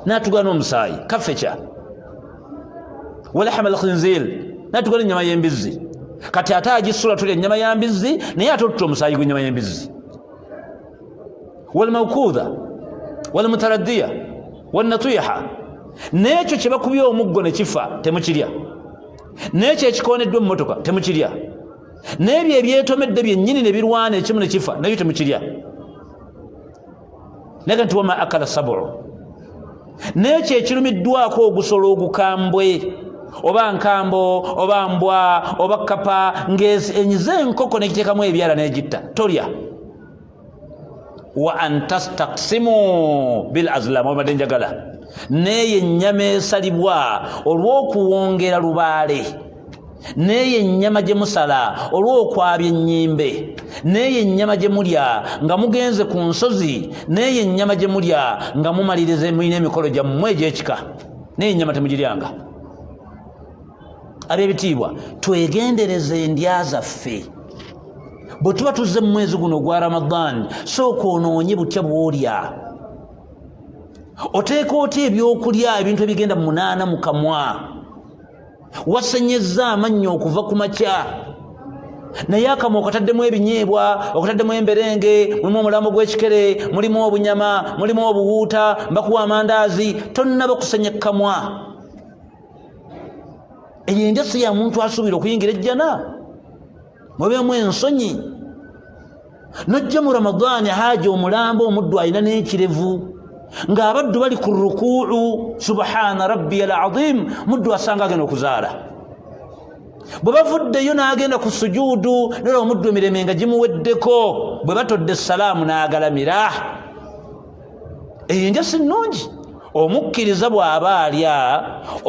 natugana omusaayi kaffecha walahama alkhinzir natugana ennyama y'embizzi kati ate agisula tulya ennyama ya mbizzi naye ate otutta omusaayi gw'ennyama y'embizzi walmawkuudha walmutaraddiya wannatiha n'ekyo kye bakubye omuggo ne kifa temukirya n'ekyo ekikooneddwa emmotoka temukirya n'ebyo ebyetomedde byennyini ne birwana ekimu ne kifa nabyo temukirya naye nti wama akala sabu n'ekyo ekirumiddwako ogusolo ogukambwe oba nkambo oba mbwa oba kapa ng'enyize enkoko nekiteekamu ebyala n'egitta tolya wa an tastaksimu bil azlam obadde njagala neyo ennyama esalibwa olw'okuwongera lubaale neyo ennyama gye musala olw'okwabya ennyimbe neyo ennyama gye mulya nga mugenze ku nsozi neyo ennyama gye mulya nga mumalirize mulina emikolo gyammwe egy'ekika neyo ennyama temugiryanga ab'ebitiibwa twegendereze endya zaffe bwe tuba tuzze mu mwezi guno ogwa Ramadan sooka onoonye butya bw'olya oteeka otya ebyokulya ebintu ebigenda mu 8 mu kamwa wasenyezza amannyo okuva ku makya naye akamwa okataddemu ebinyeebwa okataddemu emberenge mulimu omulambo gw'ekikere mulimu obunyama mulimu obuwuuta mbakuwa amandaazi tonnaba kusenya kamwa eyo endya si ya muntu asuubira okuyingira ejjana mwebeemu ensonyi nojja mu Ramadani haaja omulambo omuddu alina n'ekirevu ng'abaddu bali ku rukuu subhana rabbiyal azim muddu asanga agenda okuzaala bwe bavuddeyo n'agenda ku sujuudu nera omuddu emireme nga gimuweddeko bwe batodde essalaamu n'agalamira eyo endya si nnungi omukkiriza bw'aba alya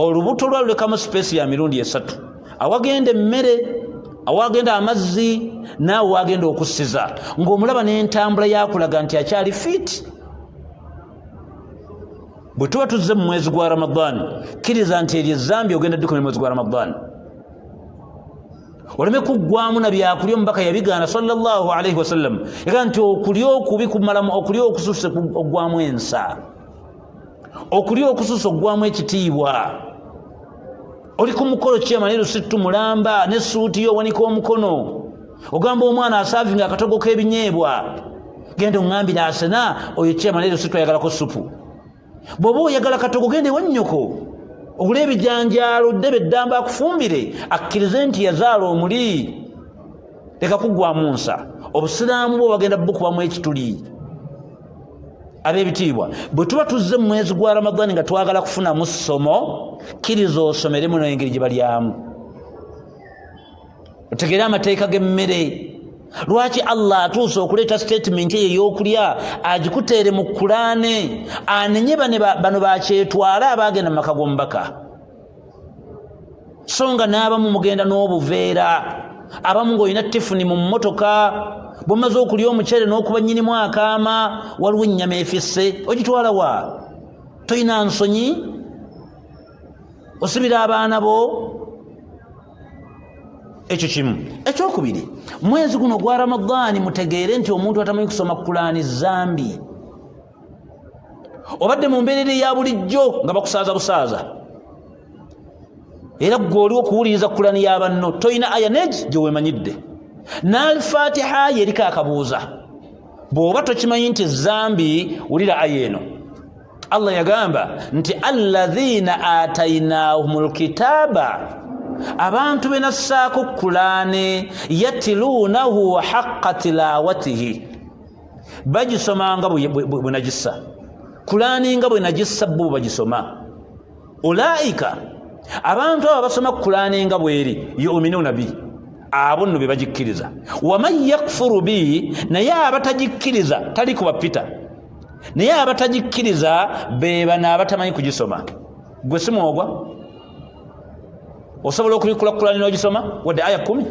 olubuto lwa lulekamu sipeesi ya mirundi 3 awagenda emmere awagenda amazzi naawe wagenda okussiza ng'omulaba n'entambula yakulaga nti akyali fiiti bwe tuba tuzze mu mwezi gwa Ramadan kkiriza nti eryo ezzambi ogenda ddiko mu mwezi gwa Ramadan oleme kuggwamu na byakulya omubaka yabigaana sallallahu alaihi wasallam yagaa nti okulya okubi kumalamu okulya okususse oggwamu ensa okulya okususse oggwamu ekitiibwa oli ku mukolo kyemaniro sittu mulamba n'essuuti yo wanika omukono ogamba omwana asaavinga akatogo k'ebinyeebwa genda oŋŋambire asena oyo kyemaniro sittu ayagalako supu bw'oba oyagala katogo gende ewa nnyoko ogula ebijanjaalo ddebe eddamba akufumbire akkirize nti yazaala omuli leka kuggwamu nsa obusiraamu bwo bagenda bukubamu ekituli ab'ebitiibwa bwe tuba tuzze mu mwezi gwa Ramadani nga twagala kufunamu ssomo kkiriza osomere muno engeri gye balyamu otegeere amateeka g'emmere lwaki Allah atuuse okuleeta statement eyo ey'okulya agikuteere mu Kulaane anenye bano bakyetwala abagenda mu maka g'omubaka so nga n'abamu mugenda n'obuveera abamu ng'olina tifuni mu mmotoka bw'omaze okulya omuceere n'okuba nnyinimu akaama waliwo ennyama efisse ogitwala wa toyina nsonyi osibira abaana bo ekyo kimu ekyokubiri mwezi guno gwa Ramadani mutegeere nti omuntu atamanyi kusoma Kulaani zambi obadde mu mbeerera eya bulijjo nga bakusaaza busaaza era gwe oli okuwuliriza Kulaani y'abanno toyina aya neegi gye weemanyidde n'Al-Fatiha yeriko akabuuza bw'oba tokimanyi nti zambi wulira aya eno Allah yagamba nti alladhina atainahumul kitaaba abantu be nassaako Kulaani yatiluunahu haqqa tilawatihi bagisomanga bwe nagissa Kulaani nga bwe nagissa bo bagisoma ulaika abantu abo basoma Kulaani nga bweri yu'minuuna bi abo nno be bagikkiriza waman yakfuru bi naye abatagikkiriza tali kubapita naye abatagikkiriza be bano abatamanyi kugisoma gwe si mwogwa osobola okubikula Kulaani n'ogisoma wadde aya 10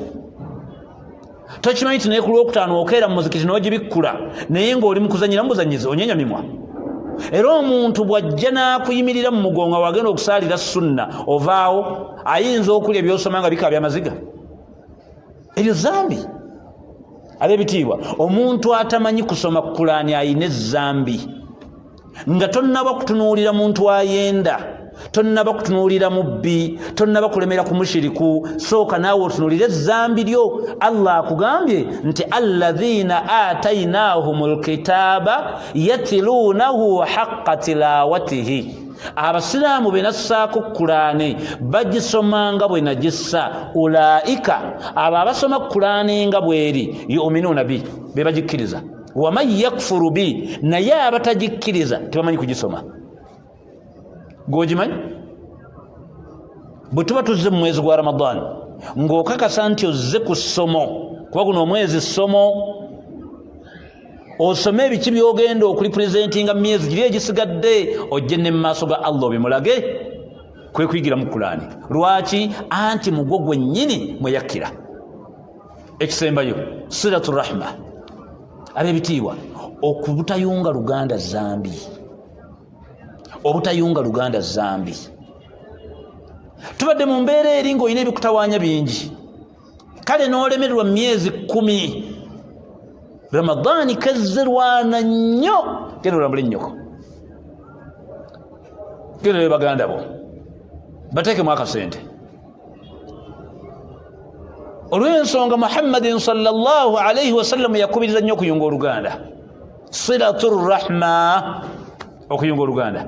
tokimanyi nti naye ku Lwokutaano okeera mu muzikiti n'ogibikkula naye ng'oli mu kuzanyira mubuzanyizi onyenya mimwa era omuntu bw'ajja n'akuyimirira mu mugongo wagenda okusaalira sunna ovaawo ayinza okulya byosoma nga bika byamaziga ebyo zambi ab'ebitiibwa omuntu atamanyi kusoma Kulaani ayina ezzambi nga tonnaba kutunuulira muntu ayenda, tonnaba kutunuulira mubbi, tonnaba kulemera ku mushiriku, sooka naawe otunuulire ezambi lyo. Allah akugambye nti alladhina atainahumul kitaaba yatluunahu haqqa tilawatihi, abasiraamu be nassaako Kulaani bagisomanga bwe nagissa. Ulaika, abo abasoma Kulaani nga bweri, yuminuuna bi, be bagikkiriza. Waman yakfuru bi, naye abatagikkiriza tebamanyi kugisoma. Gwogimanyi? Bwe tuba tuzze mu mwezi gwa Ramadaan ng'okakasa nti ozze ku ssomo, kuba guno omwezi ssomo, osome ebiki byogenda okulipurezentinga mu myezi giri egisigadde, ojje ne mu maaso ga Allah obimulage, kwe kuyigira mu Kulaani. Lwaki? Anti mugwo gwennyini mweyakkira. Ekisembayo silatu rahma, ab'ebitiibwa, okubutayunga luganda zambi, obutayunga luganda zambi. Tubadde mu mbeera eri ng'olina ebikutawaanya bingi, kale n'olemererwa mu myezi 10. Ramadaani kezzerwana nnyo, genda olambule nnyoko, genda ne baganda bo bateekemu akasente. Olw'ensonga Muhammadin sallallahu alayhi wasallam yakubiriza nnyo okuyunga oluganda, silatur rahma, okuyunga oluganda.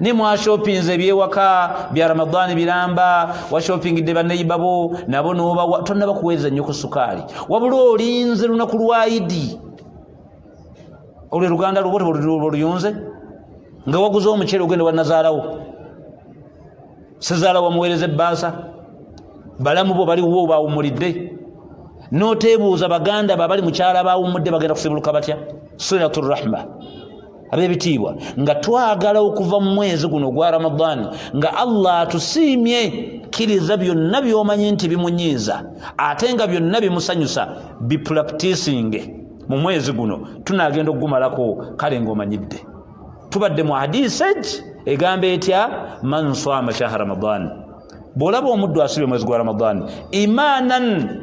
Ni mwashopinze ebyewaka bya Ramadani biramba, washopingidde baneiba bo nabo n'oba tonnaba kuweeza nnyo ku sukaali, wabula olinze lunaku lwa Idi, olwo luganda lubote oluyunze, nga waguza omuceere ogenda wannazaalawo, sezaala wamuweereza ebbaasa, balamu bo baliwo bawumulidde, n'oteebuuza baganda babali mukyala bawumudde bagenda kusibuluka batya. Silatur rahma, ab'ebitiibwa, nga twagala okuva mu mwezi guno gwa Ramadani nga Allah atusiimye, kkiriza byonna by'omanyi nti bimunyiiza ate nga byonna bimusanyusa, bipracticinge mu mwezi guno, tunaagenda okugumalako kale ng'omanyidde. Tubadde mu hadisi egamba etya, man saama shahra Ramadani, bw'olaba omuddu asibye mwezi gwa Ramadani imanan,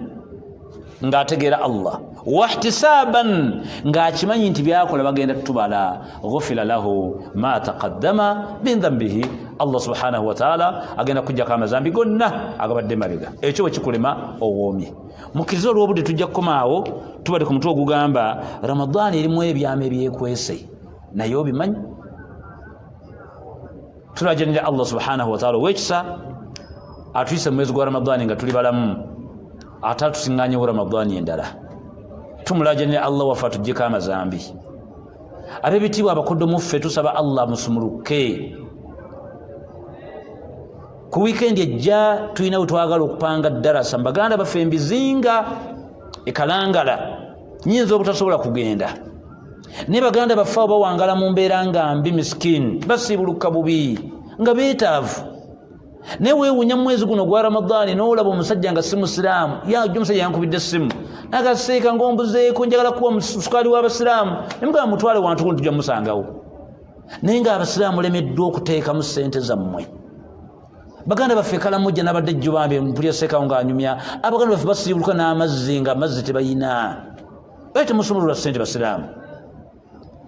ng'ategeera Allah, wahtisaban, ng'akimanyi nti byakola bagenda tutubala, ghufira lahu ma taqaddama min dhanbihi, Allah subhanahu wa ta'ala agenda kujjako amazambi gonna agabadde mabega. Ekyo bwe kikulema owoomye. Mukkiriza olw'obudde tujja kukomaawo, tubadde ku mutwe ogugamba Ramadani erimu ebyama ebyekwese, naye obimanyi. Tulajanira Allah subhanahu wa ta'ala ow'ekisa atuyise mu mwezi gwa Ramadani nga tuli balamu, ate atusiŋŋaanyewo Ramadani endala. Tumulajanira Allah waffe atuggyeko amazambi. Ab'ebitiibwa abakoddo mu ffe tusaba Allah musumuluke. Ku wiikendi ejja tulina we twagala okupanga ddarasa mu baganda baffe embizinga ekalangala, nyinza obutasobola kugenda, ne baganda baffe abo bawangala mu mbeera nga mbi, miskini basiibuluka bubi nga beetaavu. Neweewuunya mu mwezi guno gwa Ramadani n'olaba omusajja nga si musiraamu, yajja omusajja yankubidde essimu nagaseeka ng'ombuzeeko njagala kuwa sukaali w'abasiraamu, ne mugamba mutwale wantu guno tujja musangawo, naye ng'abasiraamu lemeddwa okuteekamu ssente zammwe. Baganda baffe kalamujja n'abadde ejjo bambi mpulira seekawo ng'anyumya, abaganda baffe basiibuluka n'amazzi ng'amazzi tebayina, baye temusumulula ssente basiraamu.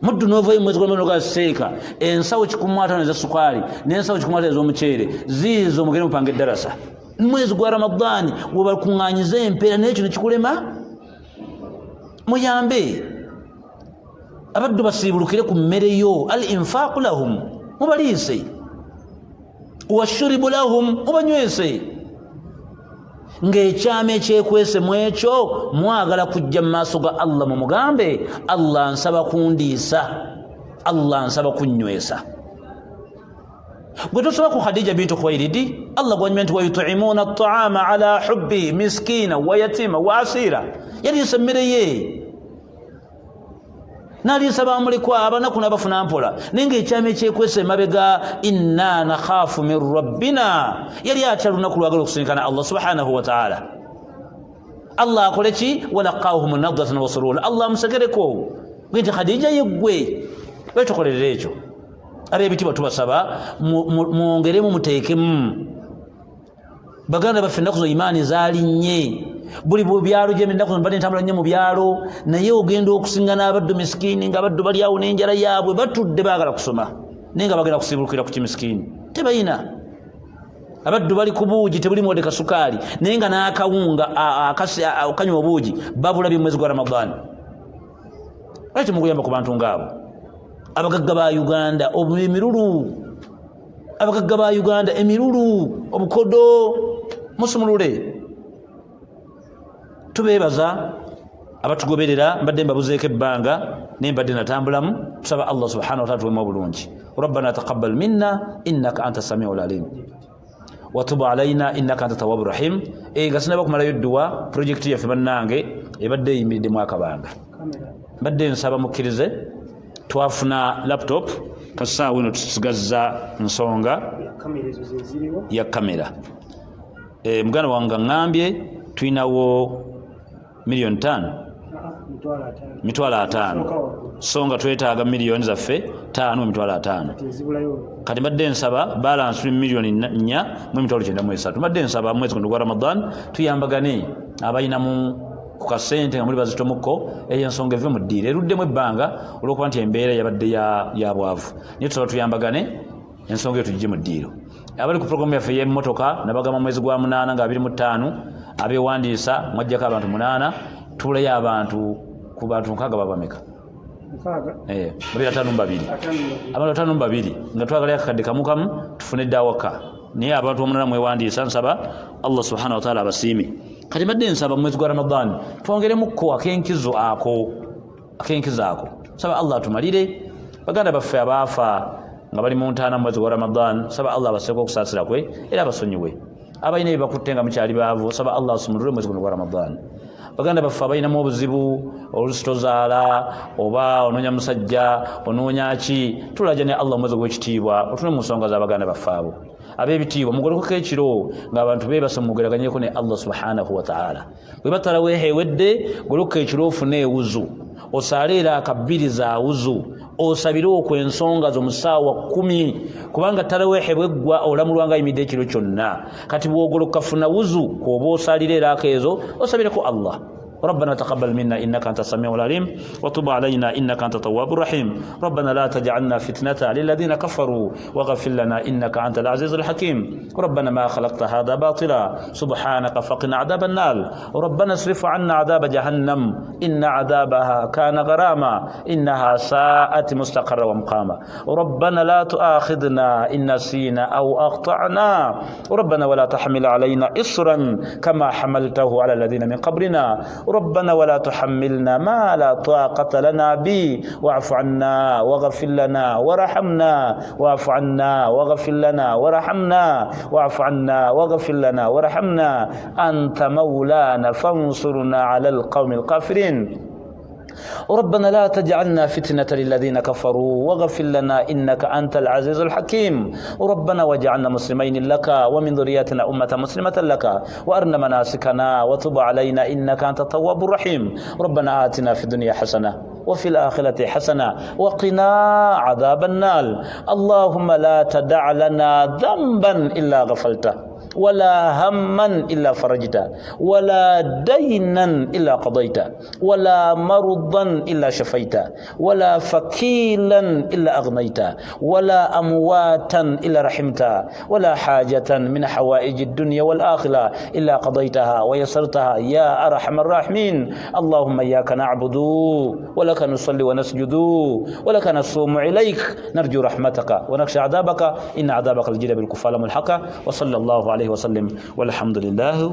Muddu n'ovaayo mwezi gwa Ramadani gaseeka ensawo 15 eza sukaali n'ensawo 15 ez'omuceere ziizo mugende mupanga eddarasa. Mwezi gwa Ramadani webakuŋŋaanyiza empeera n'ekyo ne kikulema, muyambe abaddu basiibulukire ku mmere yo, al infaqu lahum, mubaliise, washuribu lahum, mubanywese. Ng'ekyama ekyekwese mu ekyo mwagala kujja mu maaso ga Allah mumugambe, Allah nsaba kundiisa, Allah nsaba kunnywesa. Gwe tosoma ku Khadija bintu Khuwailidi, Allah gwanyuma nti wayut'imuna at-ta'ama ala hubbi miskina wa yatima wa asira, yaliisa emmere ye n'aliisa bamulikwa abanaku n'abafuna mpola. Naye ng'ekyama ekyekwese emabega, inna nakhaafu min rabbina, yali atya lunaku lwagala okusisinkana Allah subhanahu wa ta'ala. Allah akole ki? walaqaahum nadratan wa surura, Allah amusegereko gwe nti Khadija yeggwe wetukolerera ekyo. Ab'ebitiibwa tubasaba mwongeremu muteekemu. Baganda baffe ennaku zo imaani zaalinnye, buli byalo gye ennaku mbadde ntambula nnyo mu byalo naye ogenda okusinga n'abaddu miskiini ng'abaddu bali awo n'enjala yaabwe batudde baagala kusoma naye nga bagenda kusibulukira ku kimiskiini tebayina. Abaddu bali ku buugi tebuli mwode kasukaali naye nga n'akawunga okanywa obuugi babulabye mu mwezi gwa Ramadani. Lwaki muguyamba ku bantu ng'abo? Abagagga ba Uganda emirulu, abagagga ba Uganda emirulu, obukodo musumulule. Tubeebaza abatugoberera, mbadde mbabuzeeko ebbanga naye mbadde natambulamu. Tusaba Allah subhanahu wa ta'ala tuwemu obulungi. Rabbana taqabbal minna innaka anta samiul alim wa tub alayna innaka anta tawwabur rahim. Gasinaba kumalayo dduwa project yaffe bannange ebadde eyimiridde mu akabanga. Mbadde nsaba mukkirize twafuna laptop kasaawa eno tusigazza nsonga ya kamera. Muganda wange ngambye tulinawo milioni 5 mitwalo 5 so nga twetaaga miliyoni zaffe 5 mitwalo 5. Kati mbadde nsaba balance milioni 4 mu mitwalo 93. Mbadde nsaba mwezi guno gwa Ramadan tuyambagane abayinamu ku kasente nga muli bazitomukko ey'ensonga eve mu ddiiro eruddemu ebbanga olw'okuba nti embeera yabadde ya bwavu naye tusaba tuyambagane ensonga eyo tugije mu ddiiro. Abali ku programu yaffe y'emmotoka nabagamba mwezi gwa 8 nga 25 abeewandiisa mwajjako abantu 8 tulayo abantu ku bantu 6 babameka abantu 52 nga twagalayo akakadde kamu tufune eddawaka naye abantu 8 mwewandiisa. Nsaba Allah subhanahu wa ta'ala abasiime. Kati mbadde nsaba mwezi gwa Ramadan twongeremukko akenkizo ako. Saba Allah atumalire baganda baffe abaafa nga bali mu ntaana mwezi gwa Ramadan. Saba Allah abaseeko okusaasira kwe era abasonyiwe. Abalina ebyakutte nga mukyali baavu saba Allah asumulule mwezi guno gwa Ramadan. Baganda baffe abalinamu obuzibu olusitozaala oba onoonya musajja onoonya ki tulaja ne Allah mwezi gw'ekitiibwa otune mu nsonga z'abaganda baffe abo ab'ebitiibwa mugolokoko ekiro ng'abantu beebase mumugeraganyeko ne Allah subhanahu wa ta'ala. Bwe batalaweeha ewedde golokoka ekiro ofune ewuzu osaale era akabbiri za wuzu osabire okw'ensonga zo mu ssaawa 10 kubanga talaweehe bweggwa olamulwanga ayimidde ekiro kyonna. Kati bw'ogolokoka funa wuzu kwoba osaalira era akeezo osabireko Allah. ربنا تقبل منا إنك أنت السميع العليم وتب علينا إنك أنت التواب الرحيم. ربنا لا تجعلنا فتنة للذين كفروا واغفر لنا إنك أنت العزيز الحكيم. ربنا ما خلقت هذا باطلا سبحانك فقنا عذاب النار. ربنا اصرف عنا عذاب جهنم إن عذابها كان غراما إنها ساءت مستقرا ومقاما. ربنا لا تؤاخذنا إن نسينا أو أخطأنا. ربنا ولا تحمل علينا إصرا كما حملته على الذين من قبلنا. ربنا ولا تحملنا ما لا طاقة لنا به واعف عنا واغفر لنا وارحمنا واعف عنا واغفر لنا وارحمنا واعف عنا واغفر لنا وارحمنا أنت مولانا فانصرنا على القوم الكافرين. ربنا لا تجعلنا فتنة للذين كفروا واغفر لنا إنك أنت العزيز الحكيم. ربنا واجعلنا مسلمين لك ومن ذريتنا أمة مسلمة لك وأرنا مناسكنا وتب علينا إنك أنت التواب الرحيم. ربنا آتنا في الدنيا حسنة وفي الآخرة حسنة وقنا عذاب النار. اللهم لا تدع لنا ذنبا إلا غفرته ولا هما إلا فرجته ولا دينا إلا قضيته ولا مرضا إلا شفيته ولا فكيلا إلا أغنيته ولا أمواتا إلا رحمته ولا حاجة من حوائج الدنيا والآخرة إلا قضيتها ويسرتها يا أرحم الراحمين. اللهم إياك نعبد ولك نصلي ونسجد ولك نصوم إليك نرجو رحمتك ونخشى عذابك إن عذابك الجليل بالكفار ملحقة. وصلى الله عليه وسلم والحمد لله.